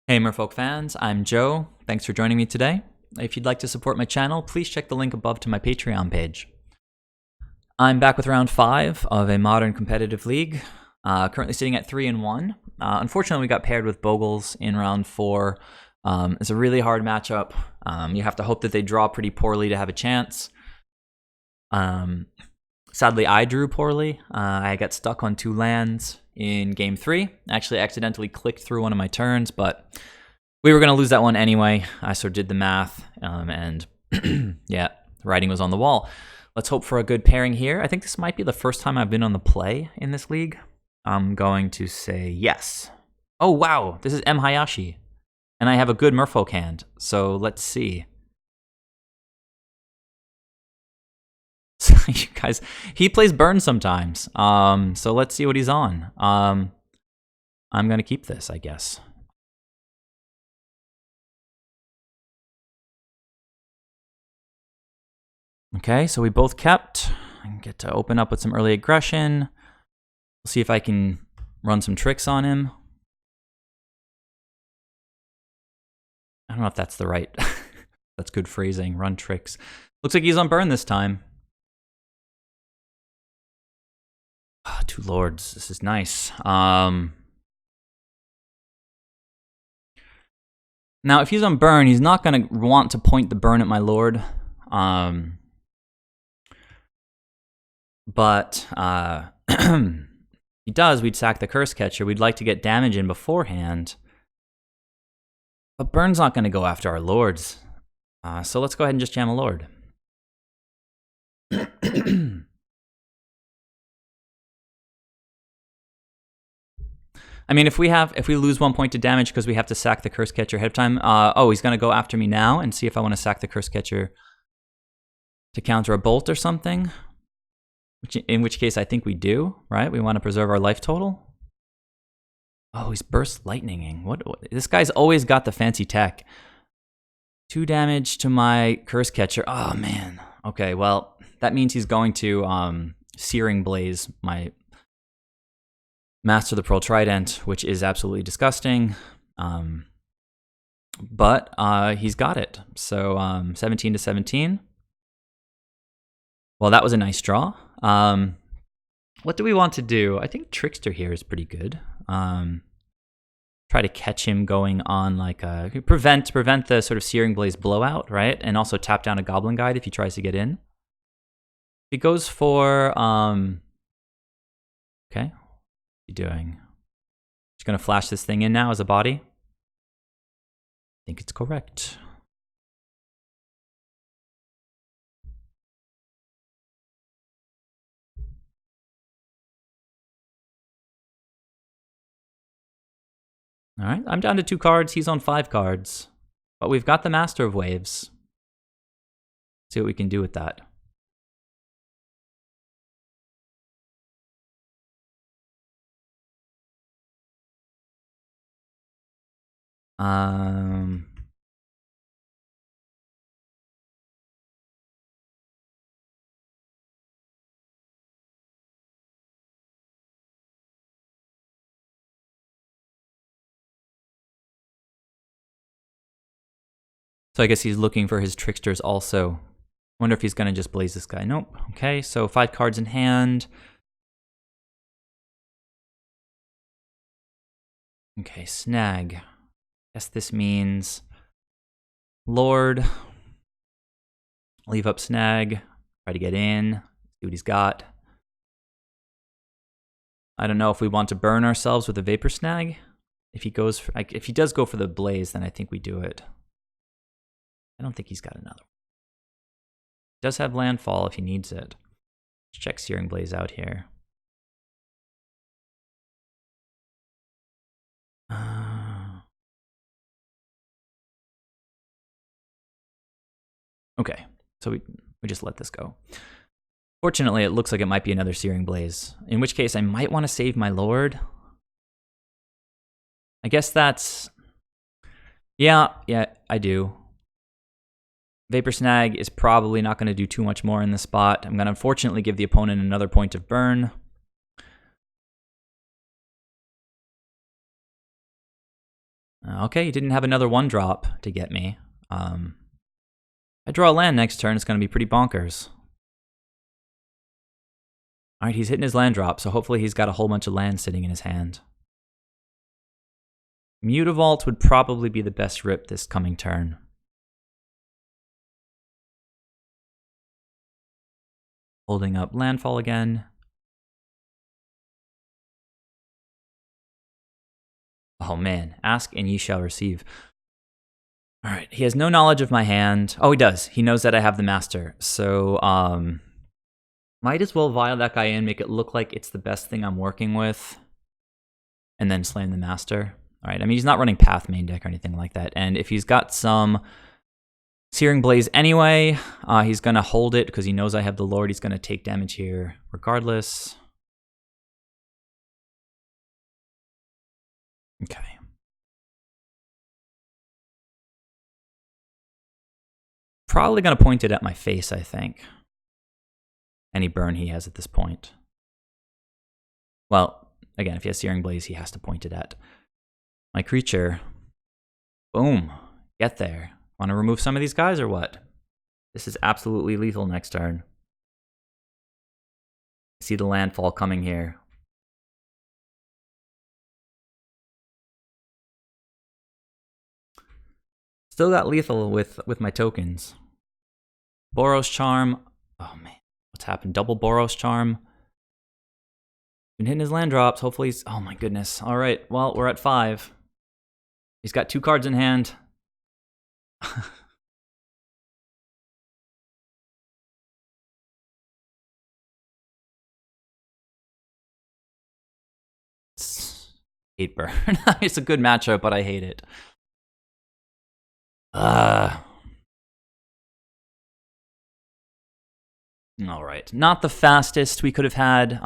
Hey Merfolk fans, I'm Joe. Thanks for joining me today. If you'd like to support my channel, please check the link above to my Patreon page. I'm back with round 5 of a modern competitive league, currently sitting at 3-1. Unfortunately, we got paired with Bogles in round 4. It's a really hard matchup. You have to hope that they draw pretty poorly to have a chance. Sadly, I drew poorly. I got stuck on 2 lands in game 3. Actually, accidentally clicked through one of my turns, but we were going to lose that one anyway. I sort of did the math, and yeah, the writing was on the wall. Let's hope for a good pairing here. I think this might be the first time I've been on the play in this league. I'm going to say yes. Oh, wow, this is M. Hayashi, and I have a good Merfolk hand, so let's see. You guys, he plays burn sometimes, so let's see what he's on. I'm gonna keep this, I guess. Okay, so we both kept. I can get to open up with some early aggression. We'll see if I can run some tricks on him. I don't know if that's the right, that's good phrasing, run tricks. Looks like he's on burn this time. 2 lords, this is nice. Now, if he's on burn, he's not going to want to point the burn at my lord. But if he does, we'd sack the Cursecatcher. We'd like to get damage in beforehand. But burn's not going to go after our lords. So let's go ahead and just jam a lord. I mean, if we lose 1 point to damage because we have to sack the Cursecatcher ahead of time, oh, he's going to go after me now and see if I want to sack the Cursecatcher to counter a bolt or something, in which case I think we do, right? We want to preserve our life total. Oh, he's burst lightninging. What? This guy's always got the fancy tech. 2 damage to my Cursecatcher. Oh, man. Okay, well, that means he's going to Searing Blaze my Master the Pearl Trident, which is absolutely disgusting. But he's got it. So 17 to 17. Well, that was a nice draw. What do we want to do? I think Trickster here is pretty good. Try to catch him going on like a prevent the sort of Searing Blaze blowout, right? And also tap down a Goblin Guide if he tries to get in. He goes for okay. Doing? Just gonna flash this thing in now as a body. I think it's correct. All right, I'm down to 2 cards. He's on 5 cards, but we've got the Master of Waves. See what we can do with that. So I guess he's looking for his Tricksters also. Wonder if he's going to just blaze this guy. Nope. Okay, so 5 cards in hand. Okay, snag. Guess this means Lord. Leave up snag. Try to get in. See what he's got. I don't know if we want to burn ourselves with a Vapor Snag. If he goes for, if he does go for the blaze, then I think we do it. I don't think he's got another one. He does have landfall if he needs it. Let's check Searing Blaze out here. Okay, so we just let this go. Fortunately, it looks like it might be another Searing Blaze, in which case I might want to save my Lord. I guess that's... Yeah, I do. Vapor Snag is probably not going to do too much more in this spot. I'm going to unfortunately give the opponent another point of burn. Okay, he didn't have another 1-drop to get me. I draw a land next turn, it's going to be pretty bonkers. Alright, he's hitting his land drop, so hopefully he's got a whole bunch of land sitting in his hand. Mutavault would probably be the best rip this coming turn. Holding up landfall again. Oh man, ask and ye shall receive. Alright, he has no knowledge of my hand. Oh, he does. He knows that I have the master. So, might as well vial that guy in, make it look like it's the best thing I'm working with, and then slam the master. Alright, I mean, he's not running Path main deck or anything like that, and if he's got some Searing Blaze anyway, he's going to hold it because he knows I have the Lord. He's going to take damage here regardless. Okay. Probably going to point it at my face, I think. Any burn he has at this point. Well, again, if he has Searing Blaze, he has to point it at my creature. Boom. Get there. Want to remove some of these guys or what? This is absolutely lethal next turn. See the landfall coming here. Still got lethal with my tokens. Boros Charm. Oh man, what's happened? Double Boros Charm. Been hitting his land drops. Hopefully he's... Oh my goodness. All right, well, we're at 5. He's got 2 cards in hand. 8 burn. It's a good matchup, but I hate it. All right, not the fastest we could have had.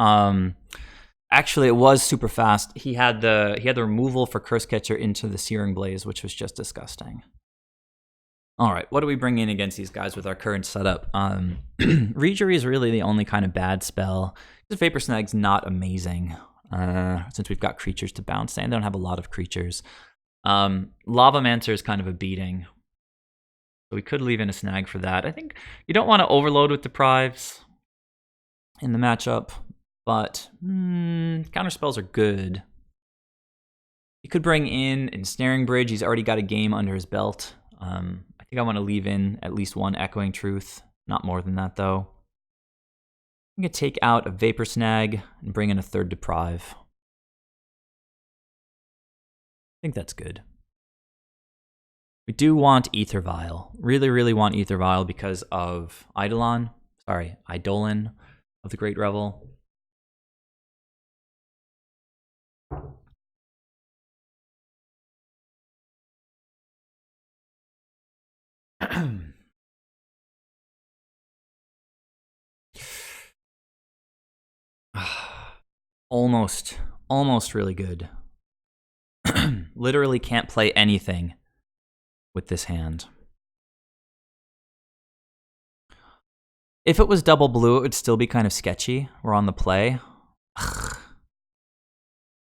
Actually, it was super fast. He had the removal for Cursecatcher into the Searing Blaze, which was just disgusting. All right, what do we bring in against these guys with our current setup? Reejerey is really the only kind of bad spell. The Vapor Snag's not amazing, since we've got creatures to bounce, and they don't have a lot of creatures. Lavamancer is kind of a beating. So we could leave in a snag for that. I think you don't want to overload with Deprives in the matchup, but counter spells are good. You could bring in Ensnaring Bridge. He's already got a game under his belt. I think I want to leave in at least 1 Echoing Truth. Not more than that, though. I'm going to take out a Vapor Snag and bring in a 3rd Deprive. I think that's good. We do want AEther Vial. Really, really want AEther Vial because of Eidolon of the Great Revel. Almost really good. Literally can't play anything with this hand. If it was double blue, it would still be kind of sketchy. We're on the play.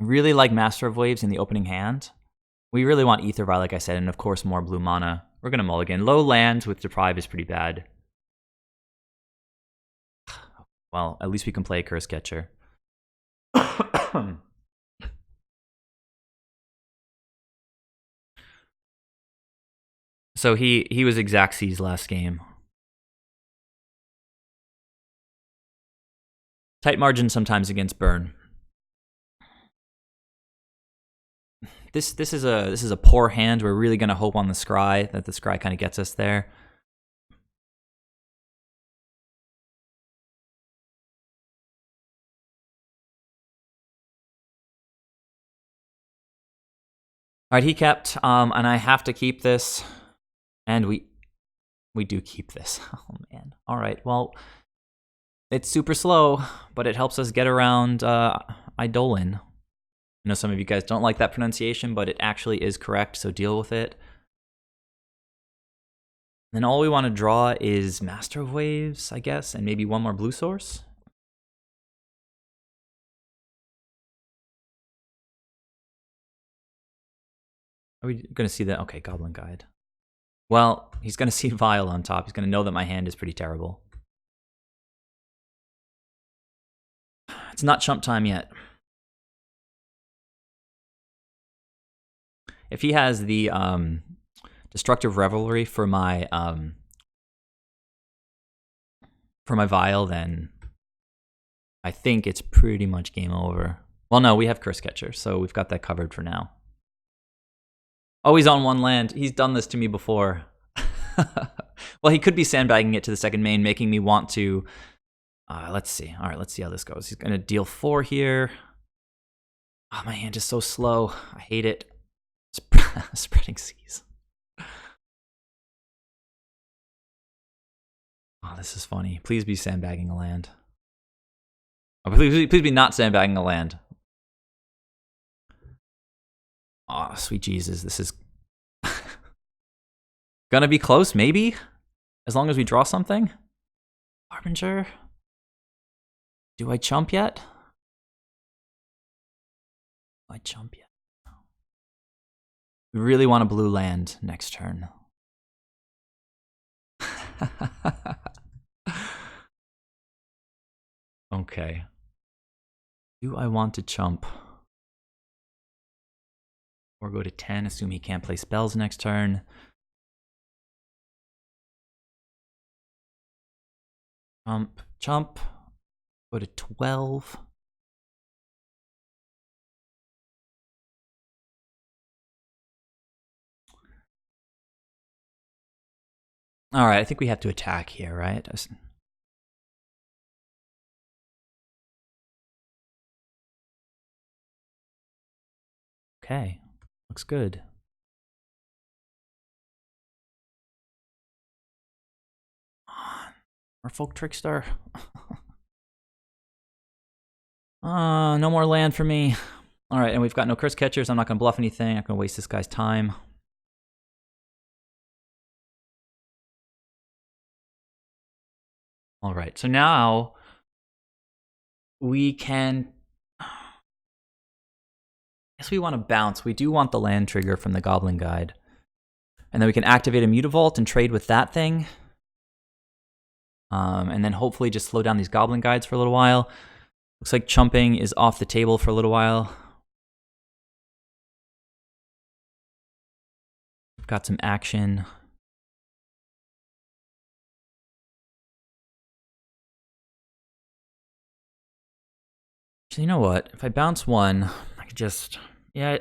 Really like Master of Waves in the opening hand. We really want AEther Vial, like I said, and of course more blue mana. We're going to mulligan. Low lands with Deprive is pretty bad. Well, at least we can play a Cursecatcher. So he was Xaxes last game. Tight margin sometimes against burn. This is a poor hand. We're really gonna hope on the scry that the scry kind of gets us there. All right, he kept, and I have to keep this, and we do keep this. Oh man. All right. Well, it's super slow, but it helps us get around Eidolon. I know some of you guys don't like that pronunciation, but it actually is correct, so deal with it. Then all we want to draw is Master of Waves, I guess, and maybe 1 more blue source. Are we going to see that? Okay, Goblin Guide. Well, he's going to see Vial on top. He's going to know that my hand is pretty terrible. It's not chump time yet. If he has the Destructive Revelry for my Vial, then I think it's pretty much game over. Well, no, we have Cursecatcher, so we've got that covered for now. Oh, he's on one land. He's done this to me before. Well, he could be sandbagging it to the second main, making me want to... let's see. All right, let's see how this goes. He's going to deal 4 here. Oh, my hand is so slow. I hate it. Spreading Seas. Oh, this is funny. Please be sandbagging a land. Oh, please be not sandbagging a land. Oh, sweet Jesus. This is gonna be close, maybe? As long as we draw something? Harbinger? Do I chump yet? Do I chump yet? We really want a blue land next turn. Okay. Do I want to chump? Or go to 10, assume he can't play spells next turn. Chump. Go to 12. All right, I think we have to attack here, right? Okay, looks good. Merfolk Trickster. No more land for me. All right, and we've got no Cursecatchers. I'm not going to bluff anything. I'm not going to waste this guy's time. All right, so now we can... I guess we want to bounce. We do want the land trigger from the Goblin Guide. And then we can activate a Mutavault and trade with that thing. And then hopefully just slow down these Goblin Guides for a little while. Looks like chumping is off the table for a little while. We've got some action. So you know what? If I bounce one, I could just... Yeah,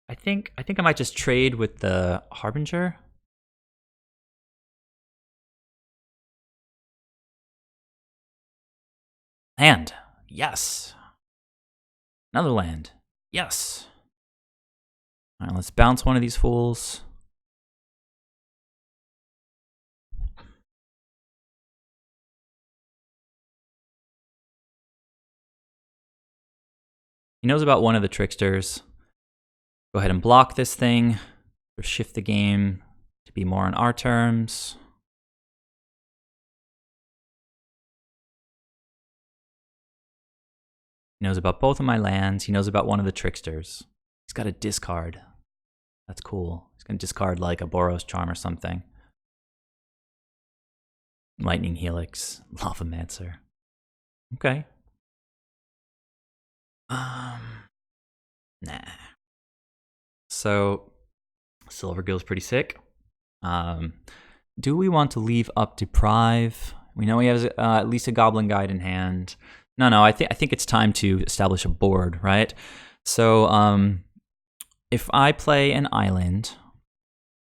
I think I might just trade with the Harbinger. Land. Yes. Another land. Yes. All right, let's bounce one of these fools. He knows about one of the Tricksters. Go ahead and block this thing. Or shift the game to be more on our terms. He knows about both of my lands. He knows about one of the Tricksters. He's got a discard. That's cool. He's going to discard like a Oboro's Charm or something. Lightning Helix. Lavamancer. Okay. Nah. So, Silvergill's pretty sick. Do we want to leave up Deprive? We know he has at least a Goblin Guide in hand. No, I think it's time to establish a board, right? So, if I play an island,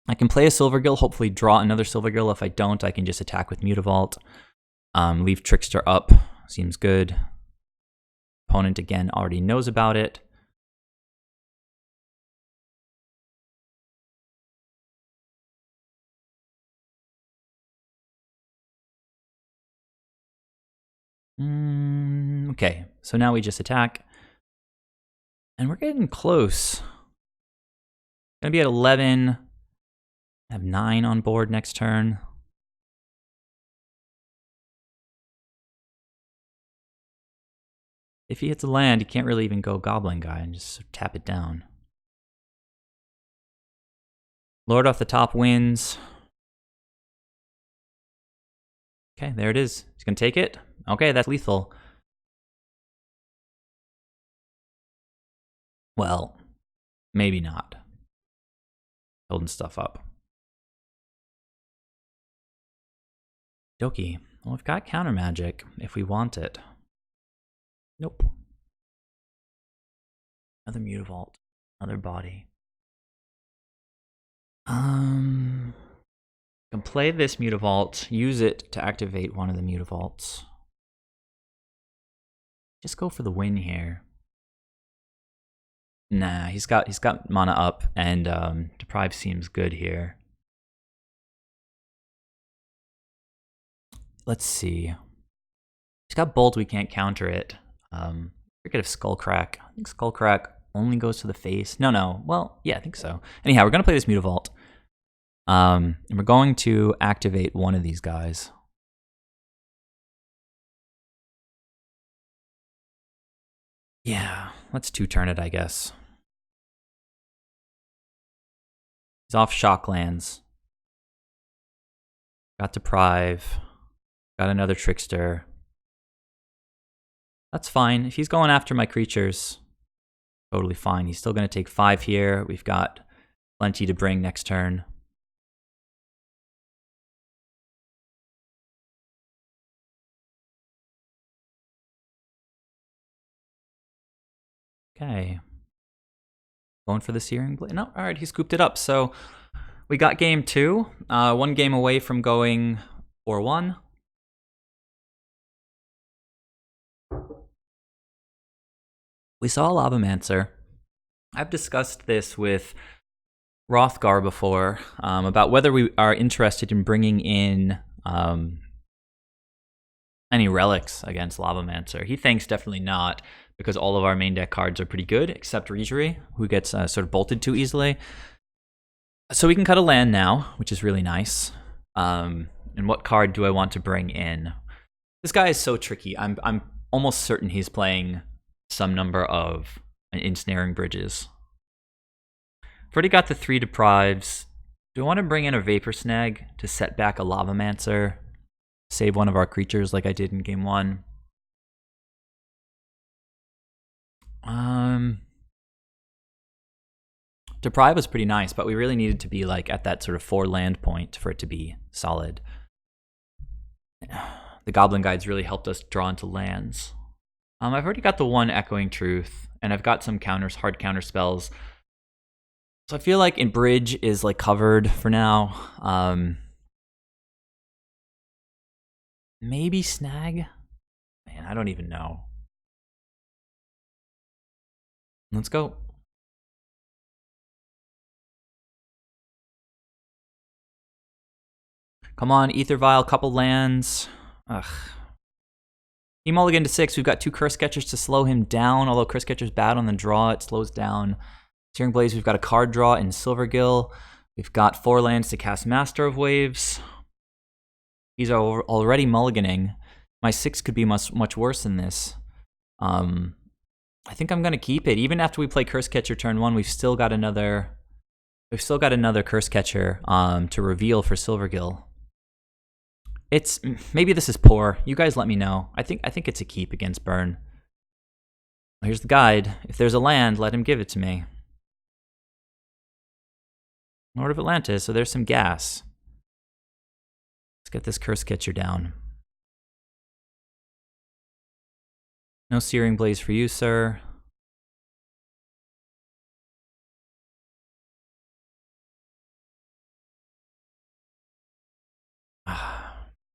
I can play a Silvergill, hopefully draw another Silvergill. If I don't, I can just attack with Mutavault. Leave Trickster up. Seems good. Opponent, again, already knows about it. Okay, so now we just attack. And we're getting close. Gonna be at 11. I have 9 on board next turn. If he hits a land, he can't really even go Goblin Guy and just tap it down. Lord off the top wins. Okay, there it is. He's gonna take it. Okay, that's lethal. Well, maybe not. Holding stuff up. Doki. Well, we've got counter magic if we want it. Nope. Another Mutavault. Another body. Can play this Mutavault, use it to activate one of the Mutavaults. Just go for the win here. Nah, he's got mana up, and Deprive seems good here. Let's see. He's got Bolt, we can't counter it. Forget if Skullcrack. I think Skullcrack only goes to the face. No. Well, yeah, I think so. Anyhow, we're gonna play this Mutavault. And we're going to activate one of these guys. Yeah, let's 2-turn it, I guess. He's off Shocklands. Got Deprive. Got another Trickster. That's fine. If he's going after my creatures, totally fine. He's still going to take 5 here. We've got plenty to bring next turn. Okay. Going for the Searing Blade. No, all right, he scooped it up. So we got game 2. 1 game away from going 4-1. We saw Lavamancer. I've discussed this with Rothgar before about whether we are interested in bringing in any relics against Lavamancer. He thinks definitely not, because all of our main deck cards are pretty good, except Reejerey, who gets sort of bolted too easily. So we can cut a land now, which is really nice. And what card do I want to bring in? This guy is so tricky. I'm almost certain he's playing some number of ensnaring bridges. I've already got the 3 Deprives. Do I want to bring in a Vapor Snag to set back a Lavamancer? Save one of our creatures like I did in game 1? Deprive was pretty nice, but we really needed to be like at that sort of 4 land point for it to be solid. The Goblin Guides really helped us draw into lands. I've already got the 1 Echoing Truth, and I've got some hard counter spells. So I feel like in Bridge is like covered for now. Maybe Snag? Man, I don't even know. Let's go. Come on, Aether Vial, couple lands. Ugh. He mulliganed to 6. We've got 2 Cursecatchers to slow him down, although Cursecatcher's bad on the draw. It slows down Searing Blades. We've got a card draw in Silvergill. We've got 4 lands to cast Master of Waves. He's already mulliganing. My 6 could be much worse than this. I think I'm going to keep it. Even after we play Cursecatcher turn 1, we've still got another Cursecatcher to reveal for Silvergill. Maybe this is poor. You guys let me know. I think it's a keep against burn. Here's the guide. If there's a land, let him give it to me. Lord of Atlantis, so there's some gas. Let's get this Cursecatcher down. No Searing Blaze for you, sir.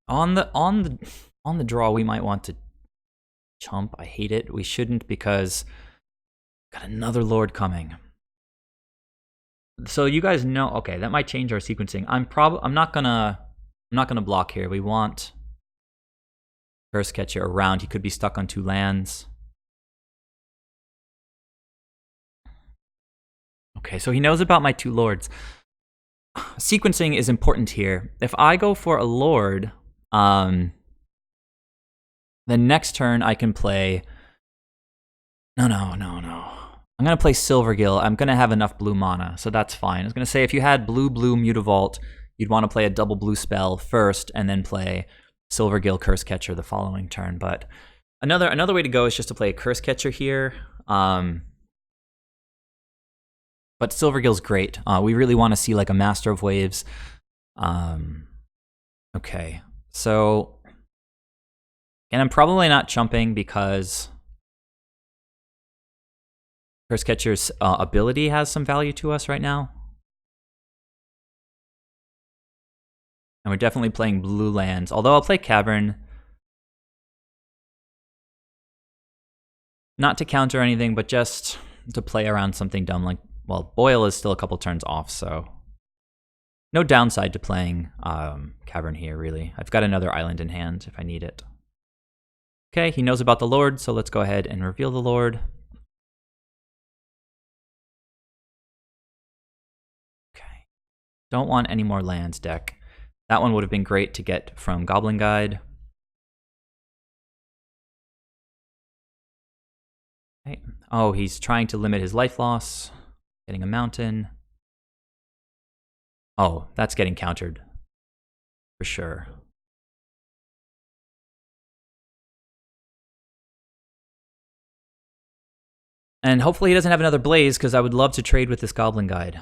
On the draw, we might want to chump. I hate it. We shouldn't, because got another Lord coming. So you guys know. Okay, that might change our sequencing. I'm not gonna block here. We want Cursecatcher around. He could be stuck on 2 lands. Okay, so he knows about my 2 lords. Sequencing is important here. If I go for a Lord, the next turn I can play... No. I'm going to play Silvergill. I'm going to have enough blue mana, so that's fine. I was going to say if you had blue Mutavault, you'd want to play a double blue spell first and then play Silvergill Cursecatcher the following turn. But another way to go is just to play a Cursecatcher here. But Silvergill's great. We really want to see like a Master of Waves. Okay, so and I'm probably not chumping because Cursecatcher's ability has some value to us right now. And we're definitely playing blue lands, although I'll play Cavern. Not to counter anything, but just to play around something dumb like, well, Boil is still a couple turns off, so no downside to playing Cavern here, really. I've got another island in hand if I need it. Okay, he knows about the Lord, so let's go ahead and reveal the Lord. Okay. Don't want any more lands, deck. That one would have been great to get from Goblin Guide. Okay. Oh, he's trying to limit his life loss. Getting a mountain. Oh, that's getting countered. For sure. And hopefully he doesn't have another Blaze, because I would love to trade with this Goblin Guide.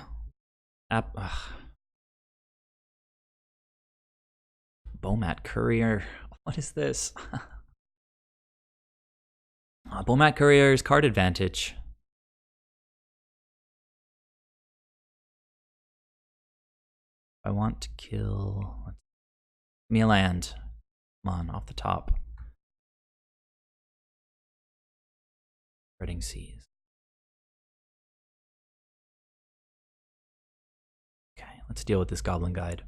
Bomat Courier. What is this? Bomat Courier's card advantage. I want to kill... Give me a land. Come on, off the top. Spreading Seas. Okay, let's deal with this Goblin Guide.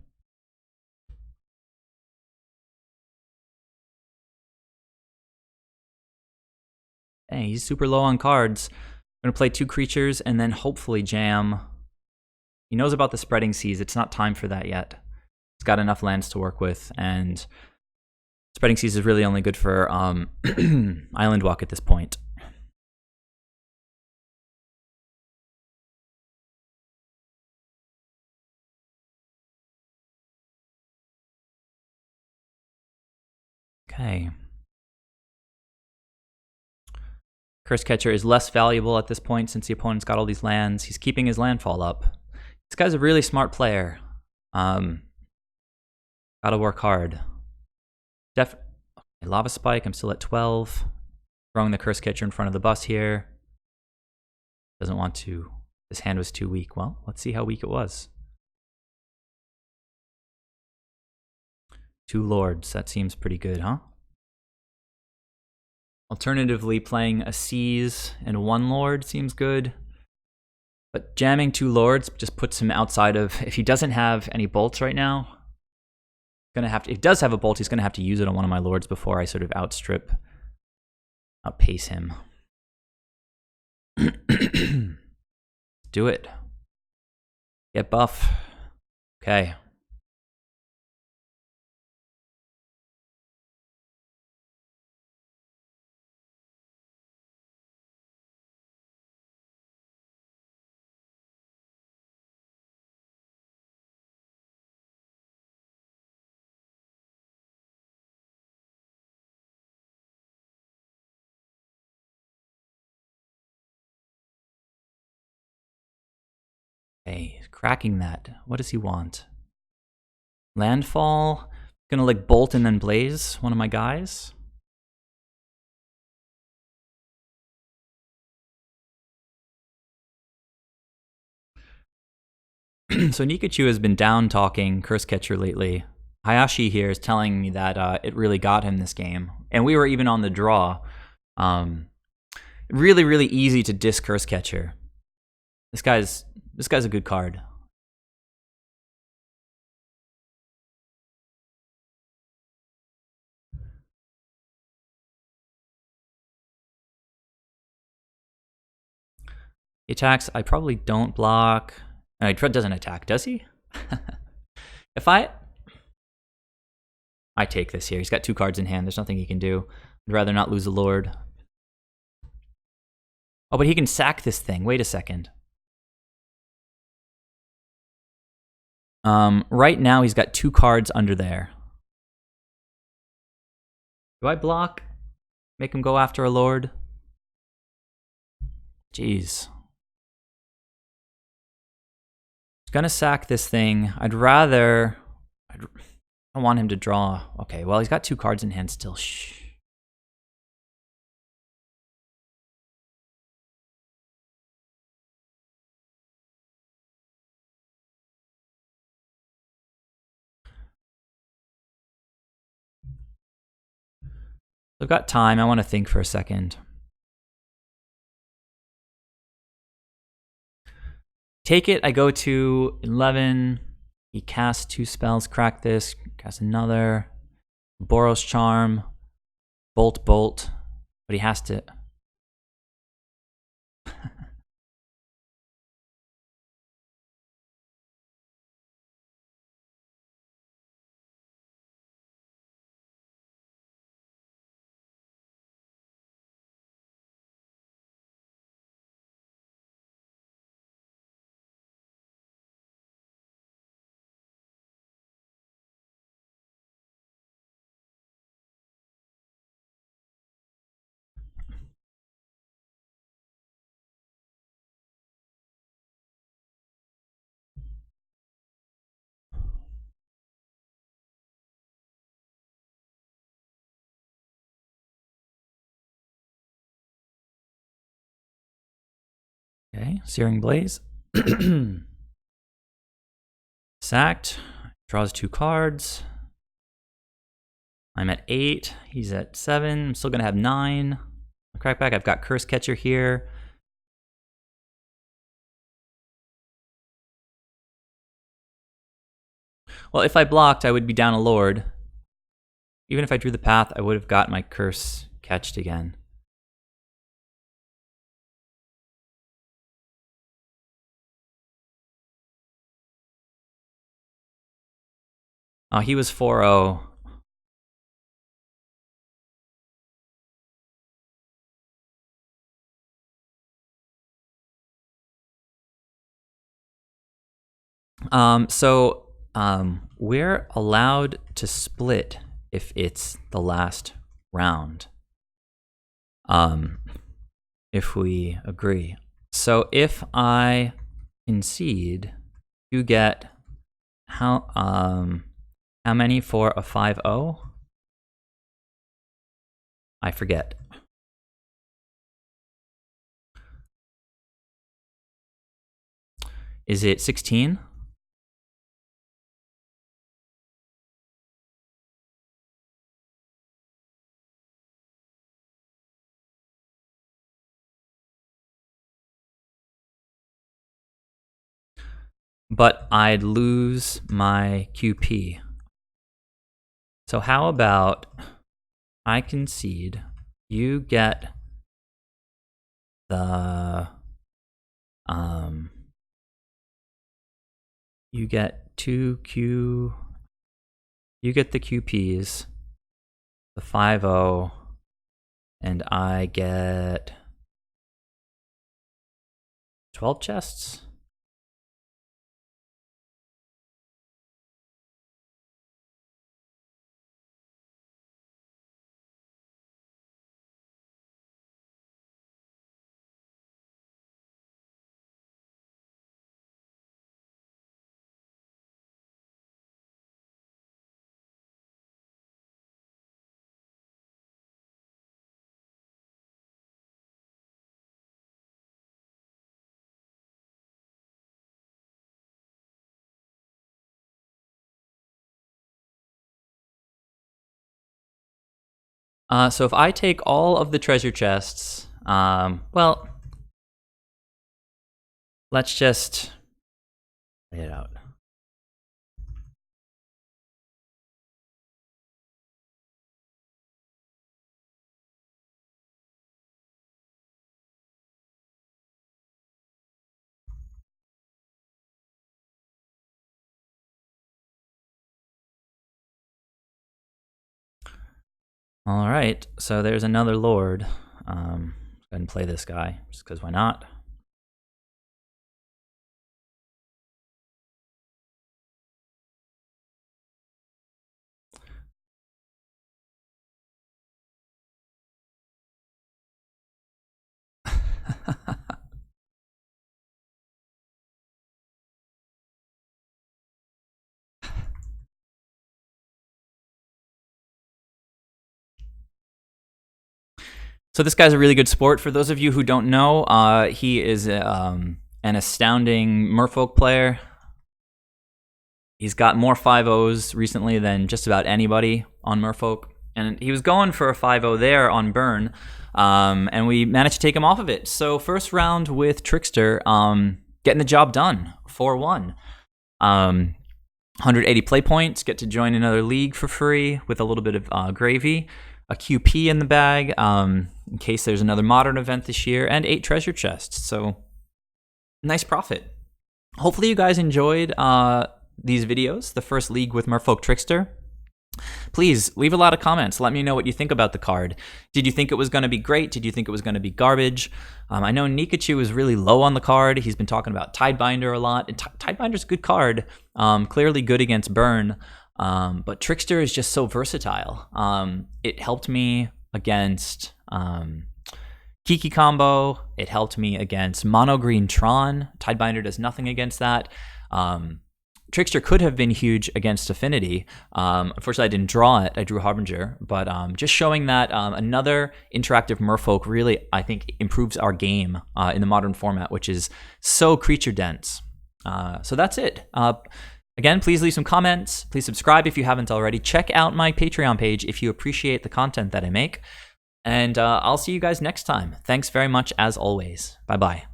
Hey, he's super low on cards. I'm going to play 2 creatures and then hopefully jam. He knows about the Spreading Seas. It's not time for that yet. He's got enough lands to work with, and Spreading Seas is really only good for Island Walk at this point. Okay. Cursecatcher is less valuable at this point since the opponent's got all these lands. He's keeping his landfall up. This guy's a really smart player. Gotta work hard. Lava Spike, I'm still at 12. Throwing the Cursecatcher in front of the bus here. Doesn't want to. This hand was too weak. Well, let's see how weak it was. 2 Lords, that seems pretty good, huh? Alternatively, playing a Seas and 1 Lord seems good. But jamming 2 Lords just puts him outside of... If he doesn't have any bolts right now, gonna have to... If he does have a bolt, he's going to have to use it on one of my Lords before I sort of outpace him. Do it. Get buff. Okay. Okay, cracking that. What does he want? Landfall? Gonna like bolt and then blaze one of my guys? So Nikachu has been down talking Cursecatcher lately. Hayashi here is telling me that it really got him this game. And we were even on the draw. Really, really easy to diss Cursecatcher. This guy's a good card. He attacks. I probably don't block. No, he doesn't attack, does he? If I take this here. He's got 2 cards in hand. There's nothing he can do. I'd rather not lose a Lord. Oh, but he can sack this thing. Wait a second. Right now he's got 2 cards under there. Do I block? Make him go after a lord? Jeez. He's gonna sack this thing. I don't want him to draw. Okay, well, he's got 2 cards in hand still. Shh. I've got time. I want to think for a second. Take it. I go to 11. He casts 2 spells. Crack this. Cast another. Oboro's Charm. Bolt. But he has to... Okay, Searing Blaze. Sacked. Draws 2 cards. I'm at 8. He's at 7. I'm still going to have 9. Crackback. I've got Cursecatcher here. Well, if I blocked, I would be down a lord. Even if I drew the path, I would have got my curse catched again. Oh, he was 4-0. We're allowed to split if it's the last round. If we agree. So if I concede, you get how many for a 5-0? I forget. Is it 16? But I'd lose my QP. So how about I concede, you get the you get 2Q, you get the QPs, the 5-0, and I get 12 chests. So if I take all of the treasure chests, well, let's just lay it out. All right, so there's another lord. ahead and play this guy, just because why not? So this guy's a really good sport. For those of you who don't know, he is an astounding Merfolk player. He's got more 5-0s recently than just about anybody on Merfolk. And he was going for a 5-0 there on Burn, and we managed to take him off of it. So first round with Trickster, getting the job done, 4-1. 180 play points, get to join another league for free with a little bit of gravy. A QP in the bag in case there's another modern event this year, and 8 treasure chests. So nice profit. Hopefully you guys enjoyed these videos, the first league with Merfolk Trickster. Please leave a lot of comments. Let me know what you think about the card. Did you think it was going to be great? Did you think it was going to be garbage? I know Nikachu is really low on the card. He's been talking about Tidebinder a lot. And Tidebinder's a good card, clearly good against Burn. But Trickster is just so versatile. It helped me against Kiki combo. It helped me against Mono Green Tron. Tidebinder does nothing against that. Trickster could have been huge against Affinity. Unfortunately, I didn't draw it. I drew Harbinger. But just showing that another interactive Merfolk really, I think, improves our game in the modern format, which is so creature dense. So that's it. Again, please leave some comments. Please subscribe if you haven't already. Check out my Patreon page if you appreciate the content that I make. And I'll see you guys next time. Thanks very much as always. Bye-bye.